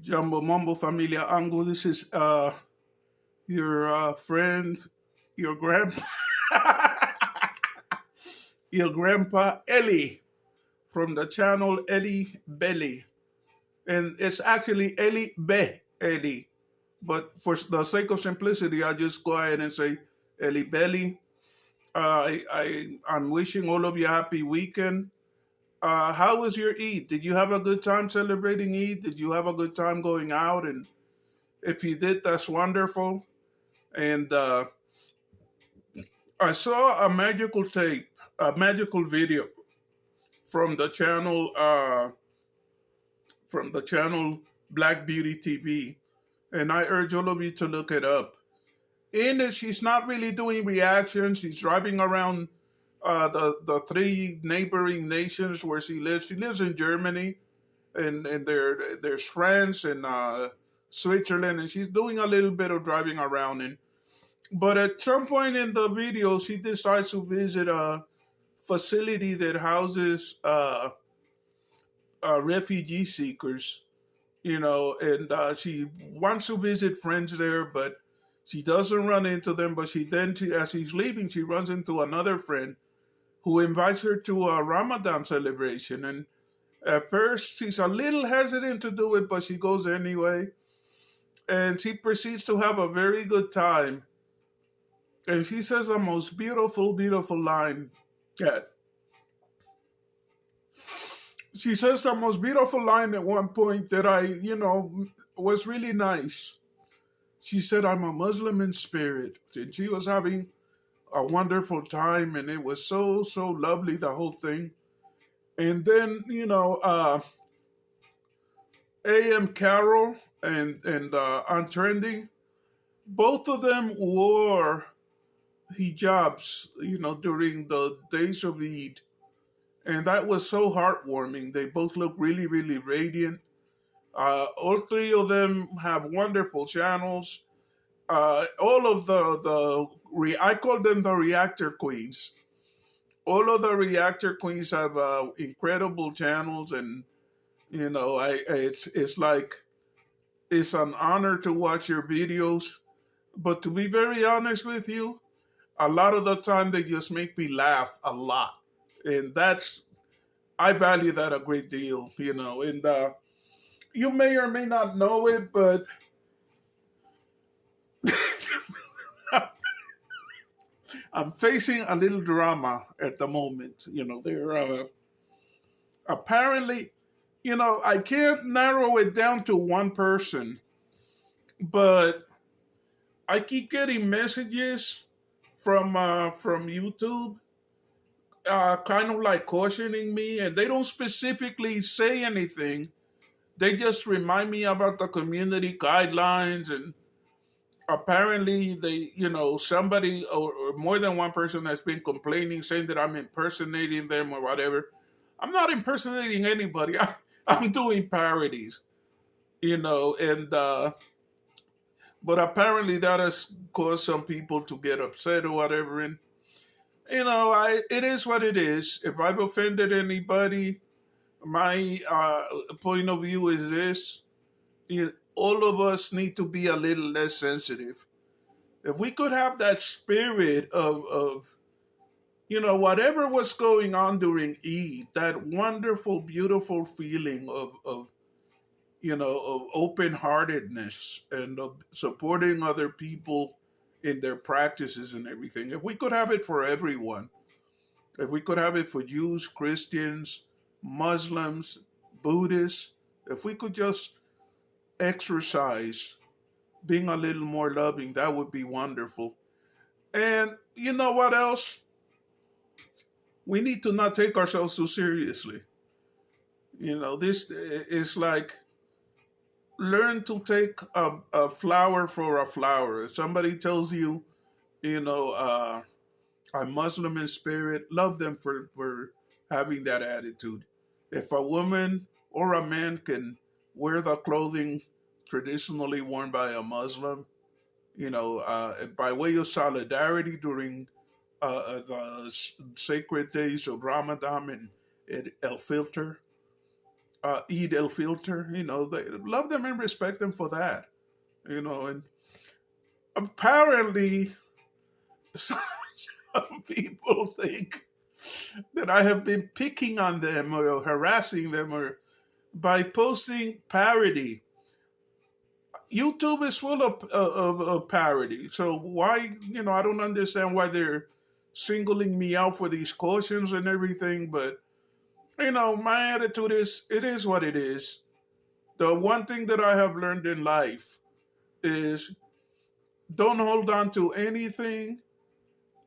Jumbo Mumbo Familia Ango. This is your friend, your grandpa, your grandpa Eli from the channel Eli-Ben-Eli. And it's actually Eli-Ben-Eli. But for the sake of simplicity, I just go ahead and say Eli-Ben-Eli. I'm wishing all of you a happy weekend. How was your Eid? Did you have a good time celebrating Eid? Did you have a good time going out? And if you did, that's wonderful. And I saw a magical tape, a magical video from the channel Black Beauty TV, and I urge all of you to look it up. In it, she's not really doing reactions. She's driving around the three neighboring nations where she lives. She lives in Germany, and there's France and Switzerland, and she's doing a little bit of driving around. And but at some point in the video, she decides to visit a facility that houses refugee seekers, and she wants to visit friends there, but she doesn't run into them. But as she's leaving, she runs into another friend who invites her to a Ramadan celebration. And at first, she's a little hesitant to do it, but she goes anyway. And she proceeds to have a very good time. And she says the most beautiful, beautiful line. Yeah. She says the most beautiful line at one point that was really nice. She said, "I'm a Muslim in spirit." And she was having a wonderful time, and it was so, so lovely, the whole thing. And then, A.M. Carol and Aunt Trendy, both of them wore hijabs, during the days of Eid. And that was so heartwarming. They both look really, really radiant. All three of them have wonderful channels. All of I call them the reactor queens. All of the reactor queens have incredible channels, and it's like it's an honor to watch your videos. But to be very honest with you, a lot of the time they just make me laugh a lot, and I value that a great deal. And you may or may not know it, but I'm facing a little drama at the moment. They're apparently, I can't narrow it down to one person, but I keep getting messages from YouTube, kind of like cautioning me, and they don't specifically say anything. They just remind me about the community guidelines, and apparently somebody or more than one person has been complaining, saying that I'm impersonating them or whatever. I'm not impersonating anybody. I'm doing parodies, and but apparently that has caused some people to get upset or whatever. And it is what it is. If I've offended anybody, my point of view is this: all of us need to be a little less sensitive. If we could have that spirit of whatever was going on during Eid, that wonderful, beautiful feeling of open-heartedness and of supporting other people in their practices and everything. If we could have it for everyone, if we could have it for Jews, Christians, Muslims, Buddhists, if we could just exercise being a little more loving, that would be wonderful. And you know what else? We need to not take ourselves too seriously. This is like learn to take a flower for a flower. If somebody tells you, I'm Muslim in spirit, love them for having that attitude. If a woman or a man can wear the clothing traditionally worn by a Muslim, by way of solidarity during the sacred days of Ramadan and El Filter, eat el filter. They love them and respect them for that. And apparently, some people think that I have been picking on them or harassing them or by posting parody. YouTube is full of parody. So why, I don't understand why they're singling me out for these cautions and everything. But, my attitude is it is what it is. The one thing that I have learned in life is don't hold on to anything,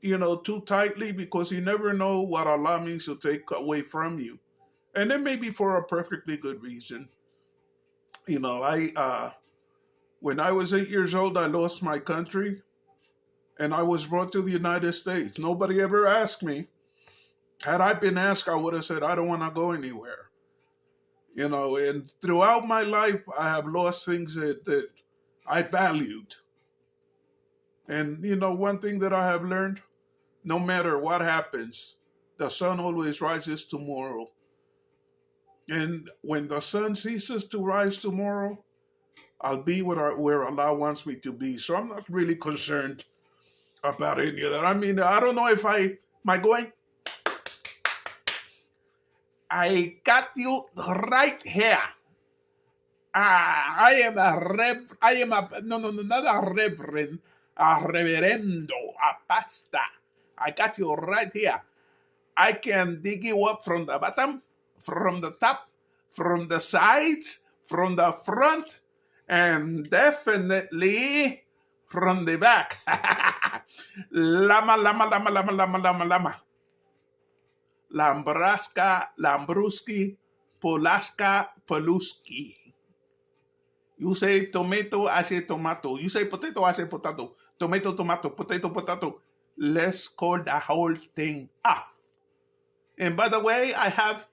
too tightly because you never know what Allah means to take away from you. And it may be for a perfectly good reason. When I was 8 years old, I lost my country and I was brought to the United States. Nobody ever asked me. Had I been asked, I would have said, I don't want to go anywhere. And throughout my life, I have lost things that I valued. And, one thing that I have learned, no matter what happens, the sun always rises tomorrow. And when the sun ceases to rise tomorrow, I'll be where Allah wants me to be. So I'm not really concerned about any of that. I mean, I don't know if am I going? I got you right here. I am no, not a reverend, a reverendo, a pastor. I got you right here. I can dig you up from the bottom, from the top, from the sides, from the front, and definitely from the back. Lama, lama, lama, lama, lama, lama, lama. Lambraska, Lambruski, Polaska, Poluski. You say tomato, I say tomato. You say potato, I say potato. Tomato, tomato, potato, potato. Let's call the whole thing off. And by the way, I have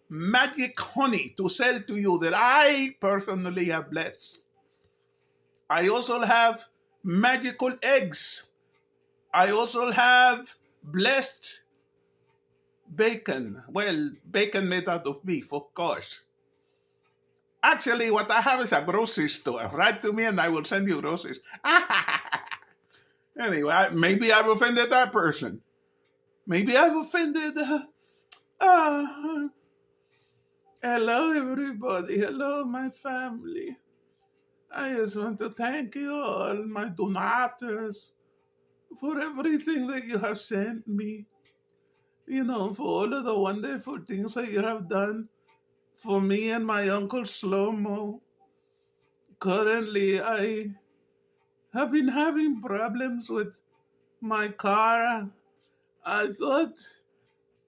magic honey to sell to you that I personally have blessed. I also have magical eggs. I also have blessed bacon. Well, bacon made out of beef, of course. Actually, what I have is a grocery store. Write to me and I will send you groceries. Anyway, maybe I've offended that person. Maybe I've offended... hello, everybody. Hello, my family. I just want to thank you all, my donators, for everything that you have sent me. For all of the wonderful things that you have done for me and my Uncle SloMo. Currently, I have been having problems with my car. I thought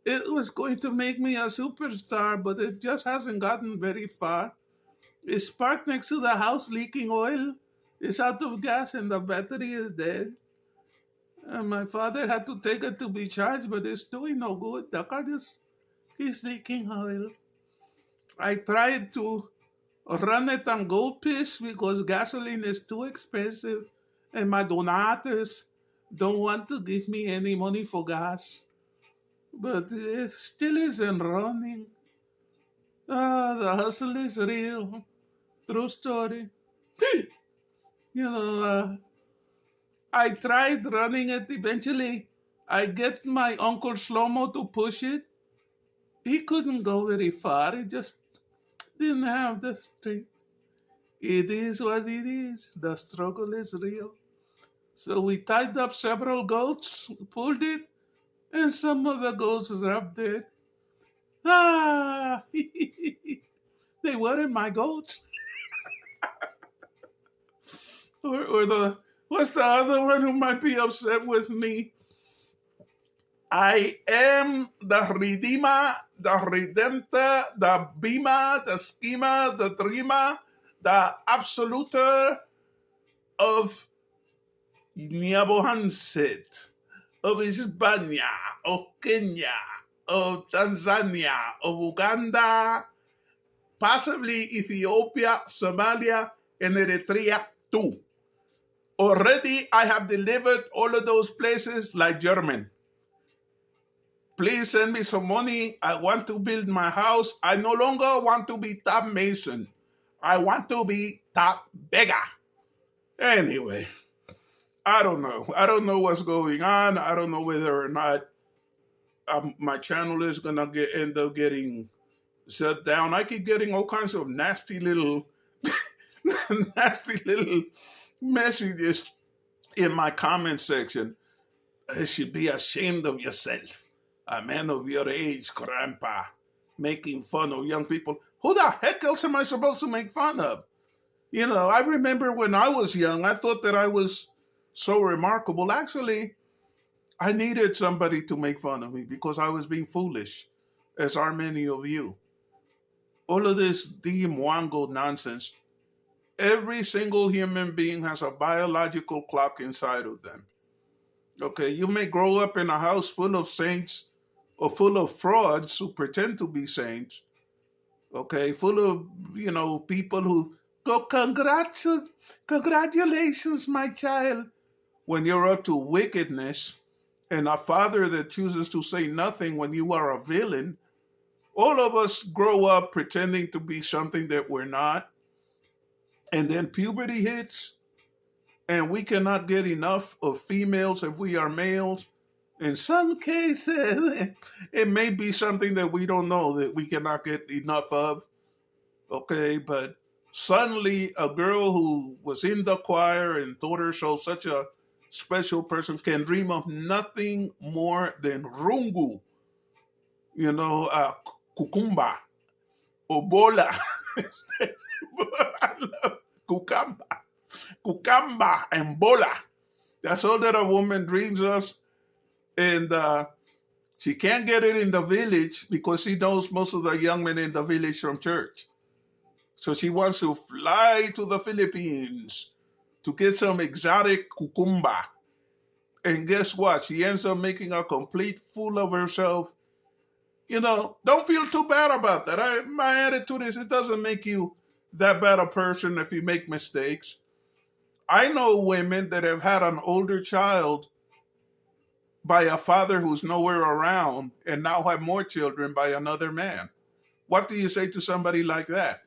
it was going to make me a superstar, but it just hasn't gotten very far. It's parked next to the house leaking oil. It's out of gas and the battery is dead. And my father had to take it to be charged, but it's doing no good. The car just keeps leaking oil. I tried to run it on gold piss because gasoline is too expensive and my donators don't want to give me any money for gas. But it still isn't running. The hustle is real. True story. I tried running it. Eventually, I get my Uncle SloMo to push it. He couldn't go very far. He just didn't have the strength. It is what it is. The struggle is real. So we tied up several goats, pulled it, and some of the goats dropped dead. They weren't my goats. or what's the other one who might be upset with me? I am the Redeemer, the Redemptor, the Beamer, the Schemer, the Dreamer, the Absoluter of Niabohanset, of Hispania, of Kenya, of Tanzania, of Uganda, possibly Ethiopia, Somalia, and Eritrea too. Already I have delivered all of those places like German. Please send me some money. I want to build my house. I no longer want to be top mason. I want to be top beggar. Anyway, I don't know. I don't know what's going on. I don't know whether or not my channel is gonna end up getting shut down. I keep getting all kinds of nasty little, nasty little messages in my comment section. You should be ashamed of yourself. A man of your age, grandpa, making fun of young people. Who the heck else am I supposed to make fun of? You know, I remember when I was young, I thought that I was so remarkable. Actually, I needed somebody to make fun of me because I was being foolish, as are many of you. All of this Mwango nonsense. Every single human being has a biological clock inside of them. Okay, you may grow up in a house full of saints or full of frauds who pretend to be saints. Okay, full of, people who go, congratulations, my child, when you're up to wickedness, and a father that chooses to say nothing when you are a villain. All of us grow up pretending to be something that we're not. And then puberty hits, and we cannot get enough of females if we are males. In some cases, it may be something that we don't know that we cannot get enough of. Okay, but suddenly a girl who was in the choir and thought herself such a special person can dream of nothing more than rungu, cucumba, obola. I love cucumba, cucumba, and bola. That's all that a woman dreams of. And she can't get it in the village because she knows most of the young men in the village from church. So she wants to fly to the Philippines to get some exotic cucumba. And guess what? She ends up making a complete fool of herself. Don't feel too bad about that. My attitude is it doesn't make you that bad a person if you make mistakes. I know women that have had an older child by a father who's nowhere around and now have more children by another man. What do you say to somebody like that?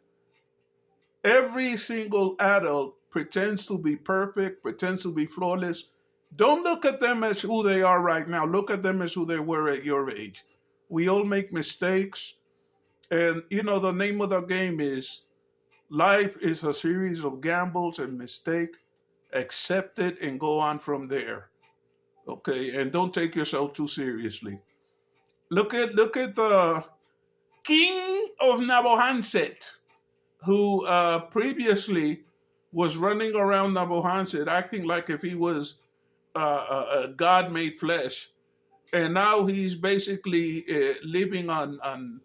Every single adult pretends to be perfect, pretends to be flawless. Don't look at them as who they are right now. Look at them as who they were at your age. We all make mistakes. And, the name of the game is life is a series of gambles and mistakes. Accept it and go on from there. Okay, and don't take yourself too seriously. Look at the king of Nabohanset, who previously was running around Nabohanset acting like if he was a god made flesh, and now he's basically living on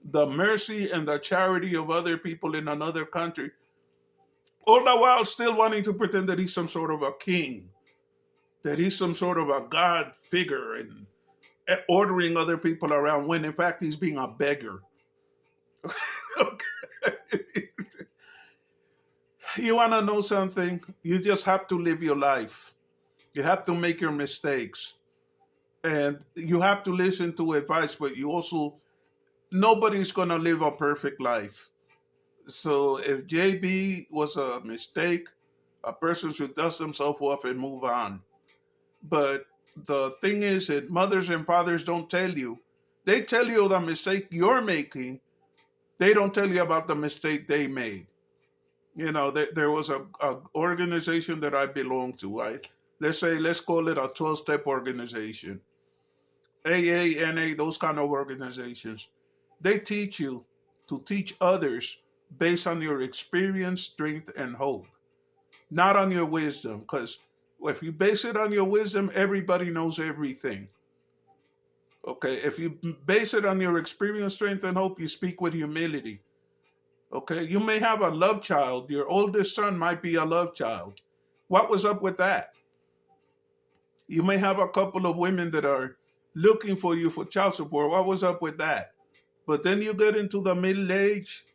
the mercy and the charity of other people in another country, all the while still wanting to pretend that he's some sort of a king, that he's some sort of a god figure and ordering other people around when in fact he's being a beggar. Okay. You want to know something? You just have to live your life. You have to make your mistakes. And you have to listen to advice, but nobody's going to live a perfect life. So if JB was a mistake, a person should dust himself off and move on. But the thing is that mothers and fathers don't tell you. They tell you the mistake you're making. They don't tell you about the mistake they made. There was a organization that I belonged to, right? Let's call it a 12-step organization. AA, NA, those kind of organizations. They teach you to teach others based on your experience, strength, and hope, not on your wisdom. Because if you base it on your wisdom, everybody knows everything. Okay, if you base it on your experience, strength, and hope, you speak with humility. Okay, you may have a love child. Your oldest son might be a love child. What was up with that? You may have a couple of women that are looking for you for child support. What was up with that? But then you get into the middle age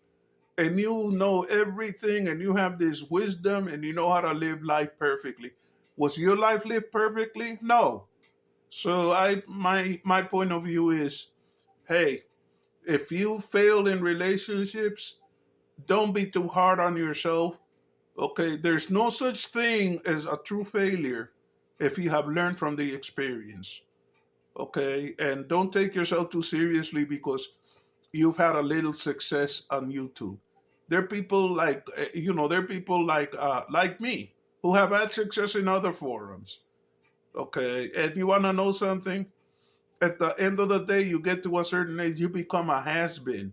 and you know everything and you have this wisdom and you know how to live life perfectly. Was your life lived perfectly? No. So my point of view is, hey, if you fail in relationships, don't be too hard on yourself. Okay, there's no such thing as a true failure if you have learned from the experience. Okay, and don't take yourself too seriously because you've had a little success on YouTube. There are people like there are people like me who have had success in other forums. Okay, and you want to know something? At the end of the day, you get to a certain age, you become a has been.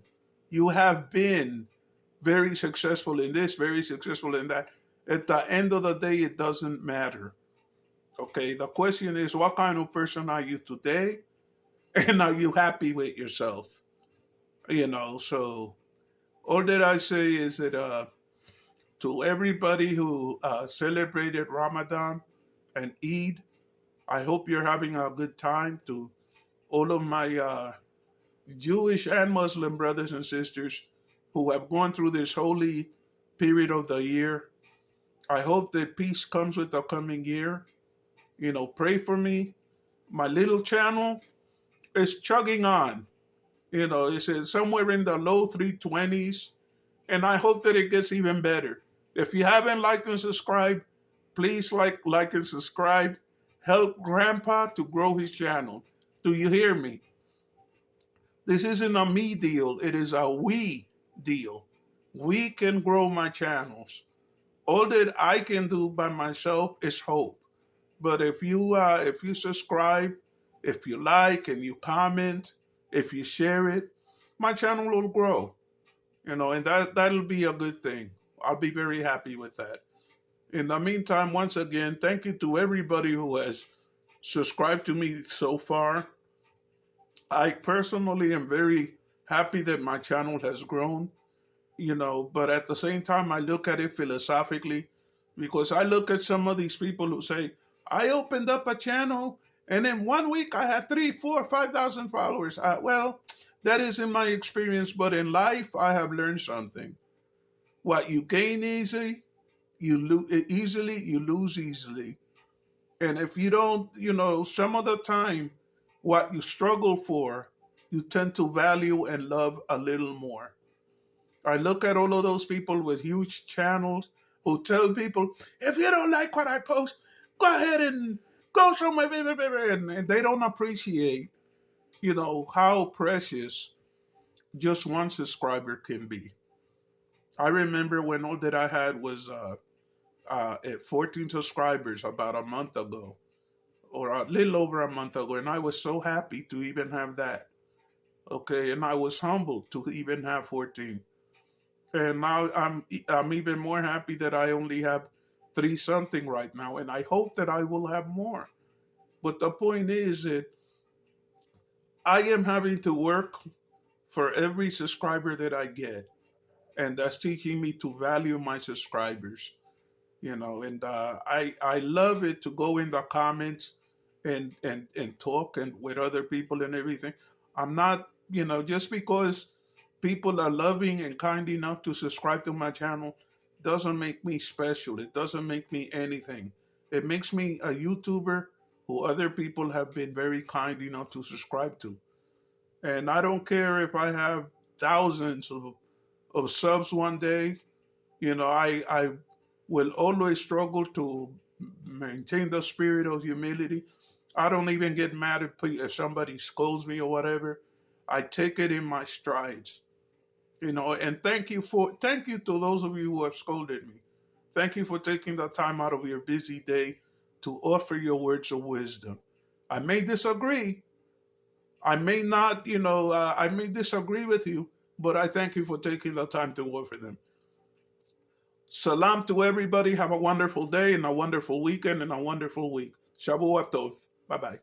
You have been very successful in this, very successful in that. At the end of the day, it doesn't matter. Okay, the question is, what kind of person are you today? And are you happy with yourself? So all that I say is that to everybody who celebrated Ramadan and Eid, I hope you're having a good time. To all of my Jewish and Muslim brothers and sisters who have gone through this holy period of the year, I hope that peace comes with the coming year. Pray for me. My little channel is chugging on. It's somewhere in the low 320s, and I hope that it gets even better. If you haven't liked and subscribed, please like, and subscribe. Help Grandpa to grow his channel. Do you hear me? This isn't a me deal, it is a we deal. We can grow my channels. All that I can do by myself is hope. But if you subscribe, if you like and you comment, if you share it, my channel will grow. And that'll be a good thing. I'll be very happy with that. In the meantime, once again, thank you to everybody who has subscribed to me so far. I personally am very happy that my channel has grown, but at the same time, I look at it philosophically because I look at some of these people who say, I opened up a channel and in 1 week I had 3, 4, 5,000 followers. Well, that isn't my experience, but in life, I have learned something. What you gain easily, you lose easily. And if you don't, some of the time, what you struggle for, you tend to value and love a little more. I look at all of those people with huge channels who tell people, if you don't like what I post, go ahead and go somewhere, and they don't appreciate, how precious just one subscriber can be. I remember when all that I had was at 14 subscribers about a month ago, or a little over a month ago, and I was so happy to even have that. Okay, and I was humbled to even have 14. And now I'm even more happy that I only have 3 something right now, and I hope that I will have more. But the point is that I am having to work for every subscriber that I get, and that's teaching me to value my subscribers. And I love it to go in the comments and talk and with other people and everything. I'm not, just because people are loving and kind enough to subscribe to my channel doesn't make me special. It doesn't make me anything. It makes me a YouTuber who other people have been very kind enough to subscribe to. And I don't care if I have thousands of subs one day. I will always struggle to maintain the spirit of humility. I don't even get mad if somebody scolds me or whatever. I take it in my strides. And thank you to those of you who have scolded me. Thank you for taking the time out of your busy day to offer your words of wisdom. I may disagree. I may not, I may disagree with you, but I thank you for taking the time to offer them. Salam to everybody. Have a wonderful day and a wonderful weekend and a wonderful week. Shabu Tov. Bye bye.